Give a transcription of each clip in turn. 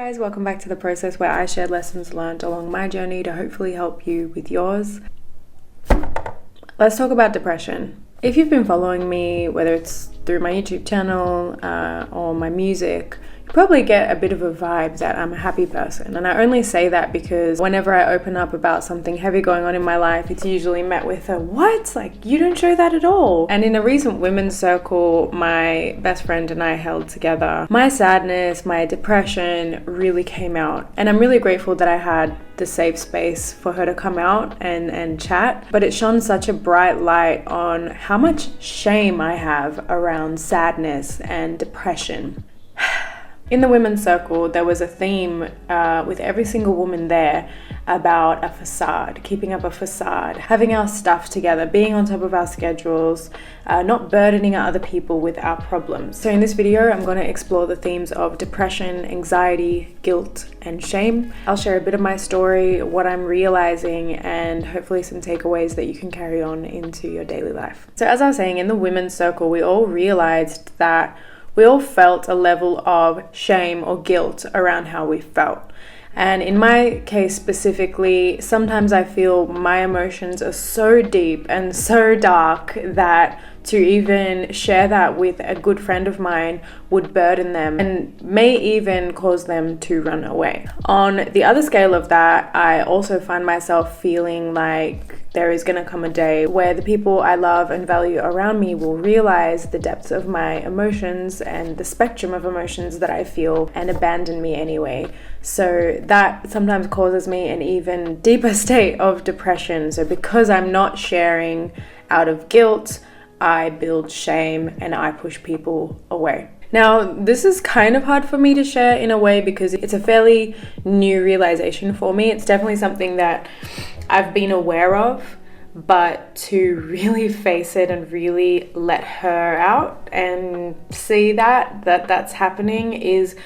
Guys, welcome back to The Process, where I share lessons learned along my journey to hopefully help you with yours. Let's talk about depression. If you've been following me, whether it's through my YouTube channel or my music, you probably get a bit of a vibe that I'm a happy person. And I only say that because whenever I open up about something heavy going on in my life, it's usually met with a, what? Like, you don't show that at all. And in a recent women's circle, my best friend and I held together. My sadness, my depression really came out. And I'm really grateful that I had the safe space for her to come out and chat. But it shone such a bright light on how much shame I have around sadness and depression. In the women's circle, there was a theme with every single woman there about a facade, keeping up a facade, having our stuff together, being on top of our schedules, not burdening other people with our problems. So in this video, I'm going to explore the themes of depression, anxiety, guilt, and shame. I'll share a bit of my story, what I'm realizing, and hopefully some takeaways that you can carry on into your daily life. So as I was saying, in the women's circle, we all realized that we all felt a level of shame or guilt around how we felt. And in my case specifically, sometimes I feel my emotions are so deep and so dark that to even share that with a good friend of mine would burden them and may even cause them to run away. On the other scale of that, I also find myself feeling like there is going to come a day where the people I love and value around me will realize the depths of my emotions and the spectrum of emotions that I feel and abandon me anyway. So that sometimes causes me an even deeper state of depression. So because I'm not sharing out of guilt, I build shame and I push people away. Now, this is kind of hard for me to share in a way because it's a fairly new realization for me. It's definitely something that I've been aware of, but to really face it and really let her out and see that's happening is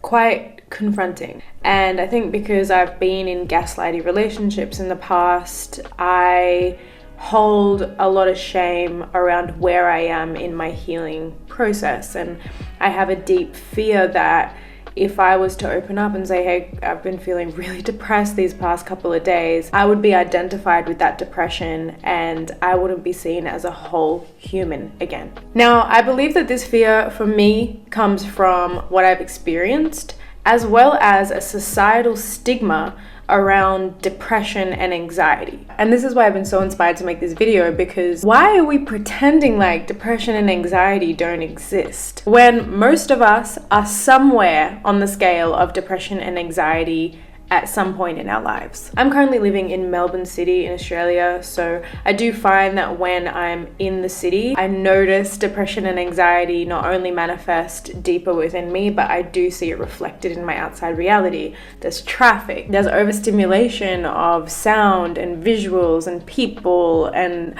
quite confronting. And I think because I've been in gaslighty relationships in the past, I hold a lot of shame around where I am in my healing process. And I have a deep fear that if I was to open up and say, hey, I've been feeling really depressed these past couple of days, I would be identified with that depression and I wouldn't be seen as a whole human again. Now, I believe that this fear for me comes from what I've experienced, as well as a societal stigma around depression and anxiety. And this is why I've been so inspired to make this video, because why are we pretending like depression and anxiety don't exist when most of us are somewhere on the scale of depression and anxiety at some point in our lives? I'm currently living in Melbourne City in Australia, so I do find that when I'm in the city, I notice depression and anxiety not only manifest deeper within me, but I do see it reflected in my outside reality. There's traffic, there's overstimulation of sound and visuals and people, and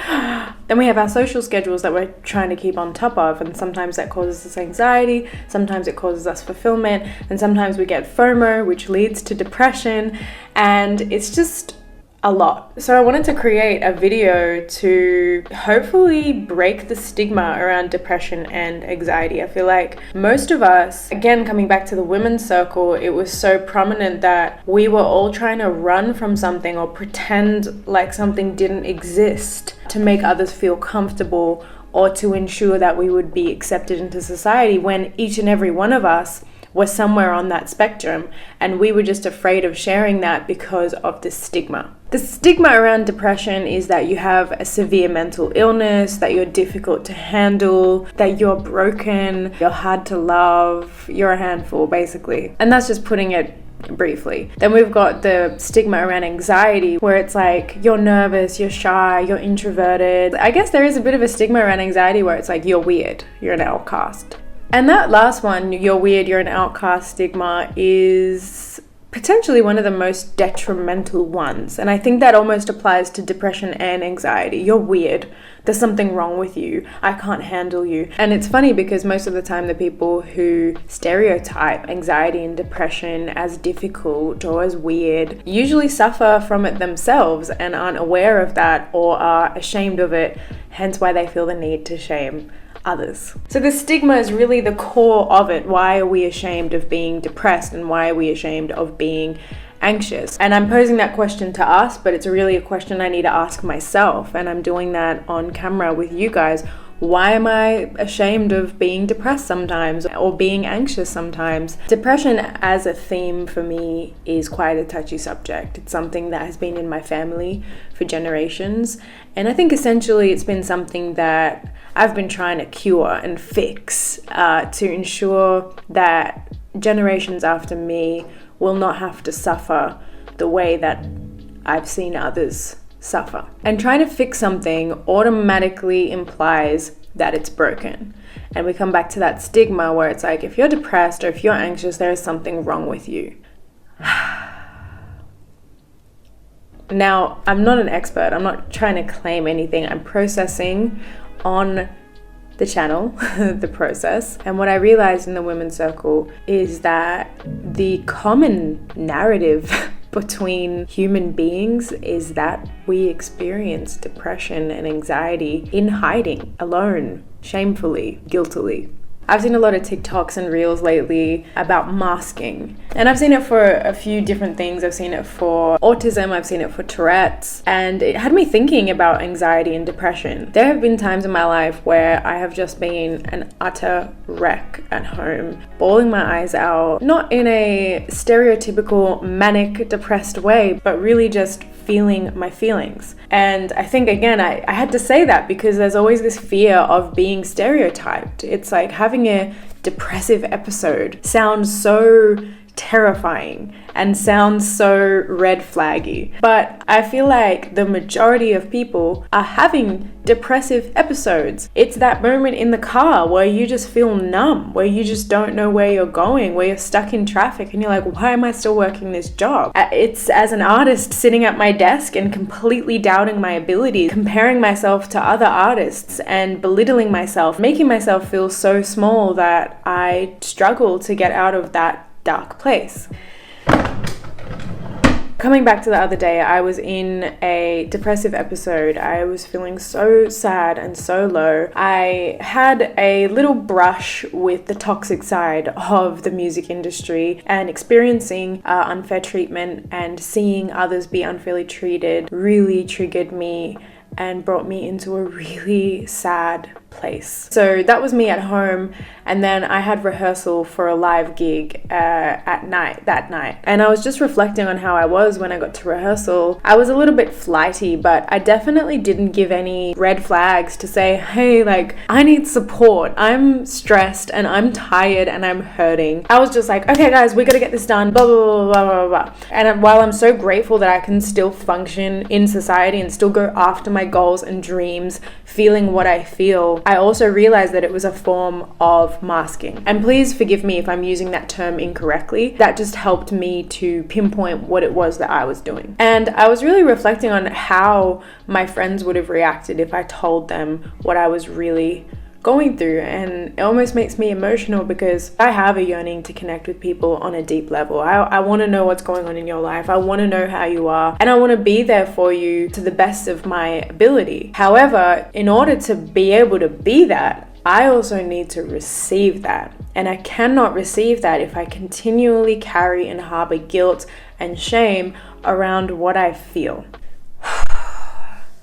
then we have our social schedules that we're trying to keep on top of, and sometimes that causes us anxiety, sometimes it causes us fulfillment, and sometimes we get FOMO, which leads to depression. And it's just a lot. So I wanted to create a video to hopefully break the stigma around depression and anxiety. I feel like most of us, again, coming back to the women's circle, it was so prominent that we were all trying to run from something or pretend like something didn't exist to make others feel comfortable or to ensure that we would be accepted into society, when each and every one of us was somewhere on that spectrum, and we were just afraid of sharing that because of the stigma. The stigma around depression is that you have a severe mental illness, that you're difficult to handle, that you're broken, you're hard to love, you're a handful, basically. And that's just putting it briefly. Then we've got the stigma around anxiety, where it's like you're nervous, you're shy, you're introverted. I guess there is a bit of a stigma around anxiety where it's like you're weird, you're an outcast. And that last one, you're weird, you're an outcast stigma, is potentially one of the most detrimental ones. And I think that almost applies to depression and anxiety. You're weird. There's something wrong with you. I can't handle you. And it's funny because most of the time the people who stereotype anxiety and depression as difficult or as weird usually suffer from it themselves and aren't aware of that or are ashamed of it, hence why they feel the need to shame others. So the stigma is really the core of it. Why are we ashamed of being depressed, and why are we ashamed of being anxious? And I'm posing that question to us, but it's really a question I need to ask myself, and I'm doing that on camera with you guys. Why am I ashamed of being depressed sometimes or being anxious sometimes? Depression as a theme for me is quite a touchy subject. It's something that has been in my family for generations. And I think essentially it's been something that I've been trying to cure and fix to ensure that generations after me will not have to suffer the way that I've seen others suffer. And trying to fix something automatically implies that it's broken. And we come back to that stigma where it's like, if you're depressed or if you're anxious, there is something wrong with you. Now, I'm not an expert. I'm not trying to claim anything. I'm processing on the channel, the process. And what I realized in the women's circle is that the common narrative between human beings is that we experience depression and anxiety in hiding, alone, shamefully, guiltily. I've seen a lot of TikToks and reels lately about masking. And I've seen it for a few different things. I've seen it for autism, I've seen it for Tourette's, and it had me thinking about anxiety and depression. There have been times in my life where I have just been an utter wreck at home, bawling my eyes out, not in a stereotypical manic depressed way, but really just feeling my feelings. And I think, again, I had to say that because there's always this fear of being stereotyped. It's like having a depressive episode sounds so terrifying and sounds so red flaggy. But I feel like the majority of people are having depressive episodes. It's that moment in the car where you just feel numb, where you just don't know where you're going, where you're stuck in traffic and you're like, why am I still working this job? It's as an artist sitting at my desk and completely doubting my ability, comparing myself to other artists and belittling myself, making myself feel so small that I struggle to get out of that dark place. Coming back to the other day, I was in a depressive episode. I was feeling so sad and so low. I had a little brush with the toxic side of the music industry, and experiencing unfair treatment and seeing others be unfairly treated really triggered me and brought me into a really sad place. So that was me at home, and then I had rehearsal for a live gig that night. And I was just reflecting on how I was when I got to rehearsal. I was a little bit flighty, but I definitely didn't give any red flags to say, hey, like, I need support. I'm stressed and I'm tired and I'm hurting. I was just like, okay guys, we gotta get this done, blah, blah, blah, blah, blah, blah. And while I'm so grateful that I can still function in society and still go after my goals and dreams, feeling what I feel, I also realized that it was a form of masking. And please forgive me if I'm using that term incorrectly. That just helped me to pinpoint what it was that I was doing. And I was really reflecting on how my friends would have reacted if I told them what I was really going through, and it almost makes me emotional because I have a yearning to connect with people on a deep level. I want to know what's going on in your life. I want to know how you are, and I want to be there for you to the best of my ability. However, in order to be able to be that, I also need to receive that, and I cannot receive that if I continually carry and harbor guilt and shame around what I feel.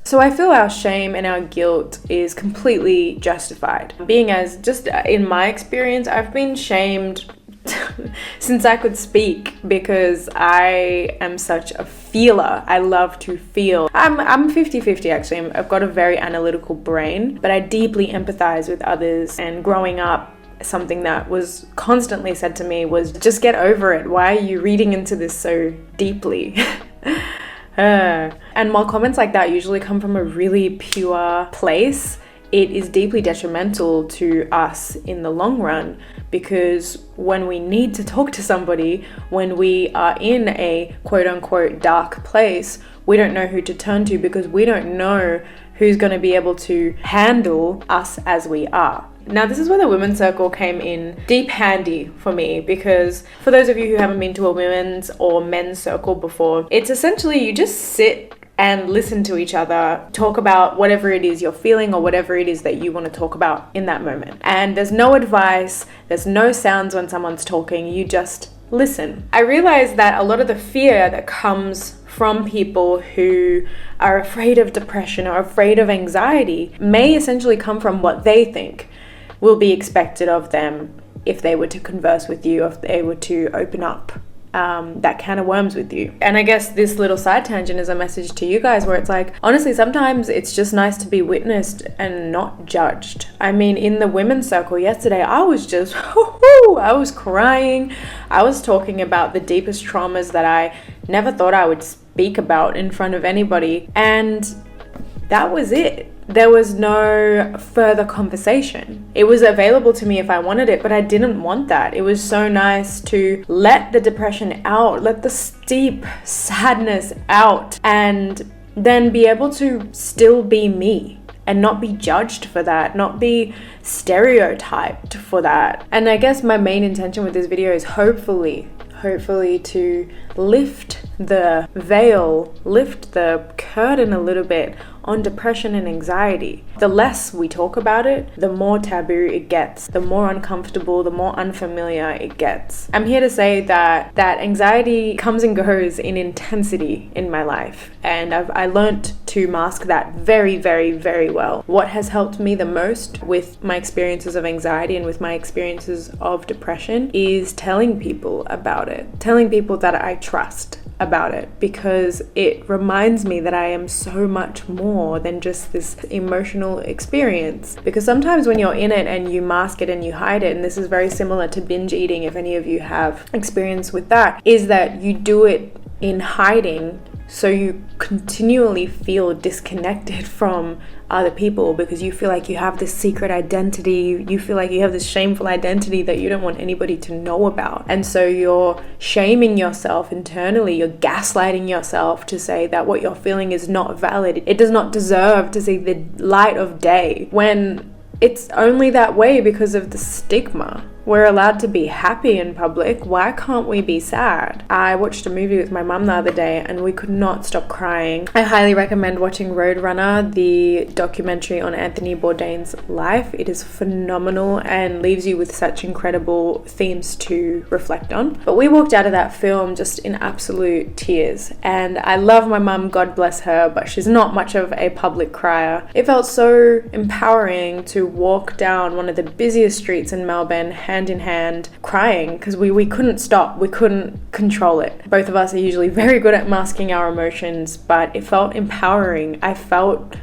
So I feel our shame and our guilt is completely justified. Being as, just in my experience, I've been shamed since I could speak because I am such a feeler. I love to feel. I'm 50-50 actually. I've got a very analytical brain, but I deeply empathize with others. And growing up, something that was constantly said to me was, just get over it. Why are you reading into this so deeply? And while comments like that usually come from a really pure place, it is deeply detrimental to us in the long run, because when we need to talk to somebody, when we are in a quote unquote dark place, we don't know who to turn to because we don't know who's going to be able to handle us as we are. Now, this is where the women's circle came in deep handy for me, because for those of you who haven't been to a women's or men's circle before, it's essentially you just sit and listen to each other, talk about whatever it is you're feeling or whatever it is that you want to talk about in that moment. And there's no advice, there's no sounds when someone's talking, you just listen. I realized that a lot of the fear that comes from people who are afraid of depression or afraid of anxiety may essentially come from what they think will be expected of them if they were to converse with you, if they were to open up that can of worms with you. And I guess this little side tangent is a message to you guys where it's like, honestly, sometimes it's just nice to be witnessed and not judged. I mean, in the women's circle yesterday, I was just, I was crying. I was talking about the deepest traumas that I never thought I would speak about in front of anybody. And that was it. There was no further conversation. It was available to me if I wanted it, but I didn't want that. It was so nice to let the depression out, let the steep sadness out, and then be able to still be me and not be judged for that, not be stereotyped for that. And I guess my main intention with this video is hopefully to lift the veil, lift the curtain a little bit on depression and anxiety. The less we talk about it, the more taboo it gets, the more uncomfortable, the more unfamiliar it gets. I'm here to say that anxiety comes and goes in intensity in my life, and I learned to mask that very, very, very well. What has helped me the most with my experiences of anxiety and with my experiences of depression is telling people about it, telling people that I trust about it, because it reminds me that I am so much more than just this emotional experience. Because sometimes when you're in it and you mask it and you hide it, and this is very similar to binge eating, if any of you have experience with that, is that you do it in hiding, so you continually feel disconnected from other people because you feel like you have this secret identity, you feel like you have this shameful identity that you don't want anybody to know about. And so you're shaming yourself internally, you're gaslighting yourself to say that what you're feeling is not valid, it does not deserve to see the light of day, when it's only that way because of the stigma. We're allowed to be happy in public. Why can't we be sad? I watched a movie with my mum the other day and we could not stop crying. I highly recommend watching Roadrunner, the documentary on Anthony Bourdain's life. It is phenomenal and leaves you with such incredible themes to reflect on. But we walked out of that film just in absolute tears. And I love my mum, God bless her, but she's not much of a public crier. It felt so empowering to walk down one of the busiest streets in Melbourne, hand in hand, crying, because we couldn't stop, we couldn't control it. Both of us are usually very good at masking our emotions, but it felt empowering. I felt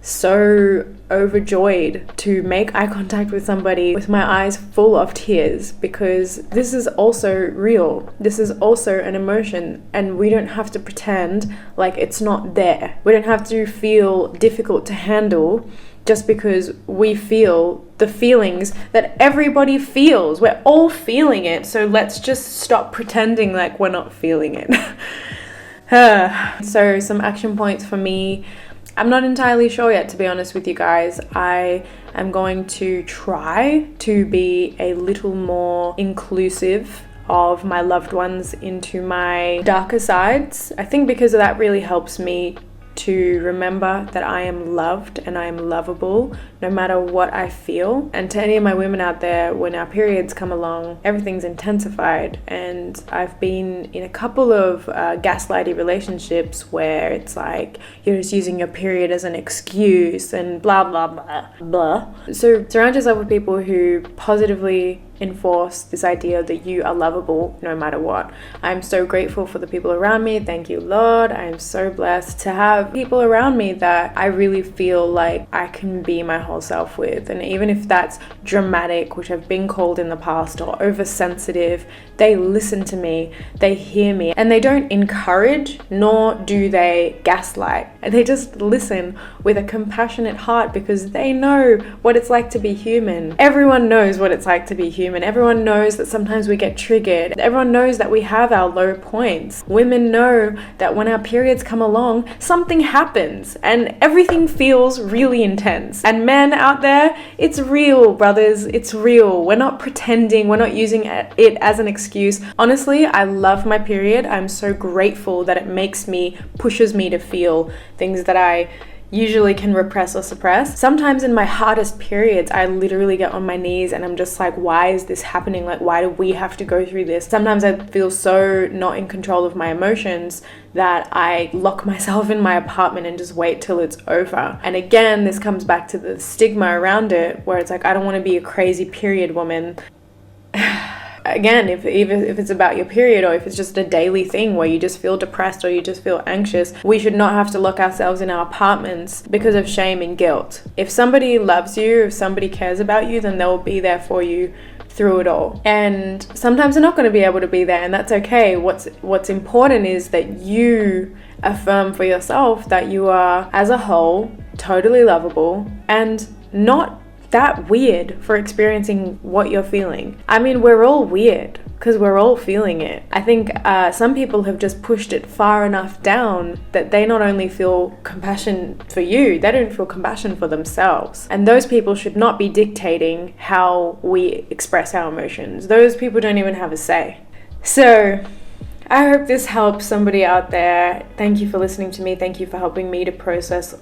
so overjoyed to make eye contact with somebody with my eyes full of tears, because this is also real. This is also an emotion, and we don't have to pretend like it's not there. We don't have to feel difficult to handle just because we feel the feelings that everybody feels. We're all feeling it, so let's just stop pretending like we're not feeling it. So some action points for me. I'm not entirely sure yet, to be honest with you guys. I am going to try to be a little more inclusive of my loved ones into my darker sides. I think because of that really helps me to remember that I am loved and I am lovable no matter what I feel. And to any of my women out there, when our periods come along, everything's intensified. And I've been in a couple of gaslighty relationships where it's like you're just using your period as an excuse and blah blah blah blah. So surround yourself with people who positively enforce this idea that you are lovable no matter what. I'm so grateful for the people around me. Thank you, Lord. I am so blessed to have people around me that I really feel like I can be my whole self with. And even if that's dramatic, which I've been called in the past, or oversensitive, they listen to me, they hear me, and they don't encourage nor do they gaslight. They just listen with a compassionate heart because they know what it's like to be human. Everyone knows what it's like to be human. human. Everyone knows that sometimes we get triggered. Everyone knows that we have our low points. Women know that when our periods come along, something happens and everything feels really intense. And men out there, it's real, brothers. It's real. We're not pretending. We're not using it as an excuse. Honestly, I love my period. I'm so grateful that it pushes me to feel things that I usually can repress or suppress. Sometimes in my hardest periods, I literally get on my knees and I'm just like, why is this happening? Like, why do we have to go through this? Sometimes I feel so not in control of my emotions that I lock myself in my apartment and just wait till it's over. And again, this comes back to the stigma around it, where it's like, I don't want to be a crazy period woman. Again, if it's about your period, or if it's just a daily thing where you just feel depressed or you just feel anxious, we should not have to lock ourselves in our apartments because of shame and guilt. If somebody loves you, if somebody cares about you, then they'll be there for you through it all. And sometimes they're not going to be able to be there, and that's okay. What's important is that you affirm for yourself that you are, as a whole, totally lovable and not that weird for experiencing what you're feeling. I mean, we're all weird because we're all feeling it. I think some people have just pushed it far enough down that they not only feel compassion for you, they don't feel compassion for themselves. And those people should not be dictating how we express our emotions. Those people don't even have a say. So I hope this helps somebody out there. Thank you for listening to me. Thank you for helping me to process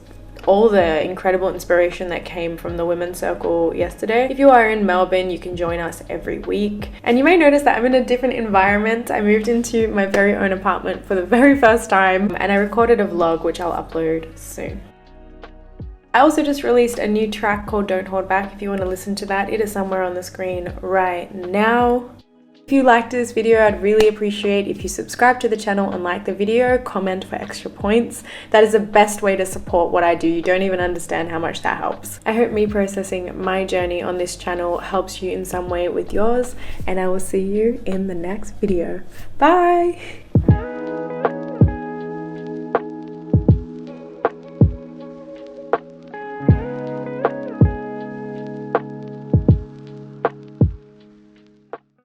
all the incredible inspiration that came from the Women's Circle yesterday. If you are in Melbourne, you can join us every week. And you may notice that I'm in a different environment. I moved into my very own apartment for the very first time, and I recorded a vlog which I'll upload soon. I also just released a new track called Don't Hold Back. If you want to listen to that, it is somewhere on the screen right now. If you liked this video, I'd really appreciate if you subscribe to the channel and like the video, comment for extra points. That is the best way to support what I do. You don't even understand how much that helps. I hope me processing my journey on this channel helps you in some way with yours, and I will see you in the next video. Bye!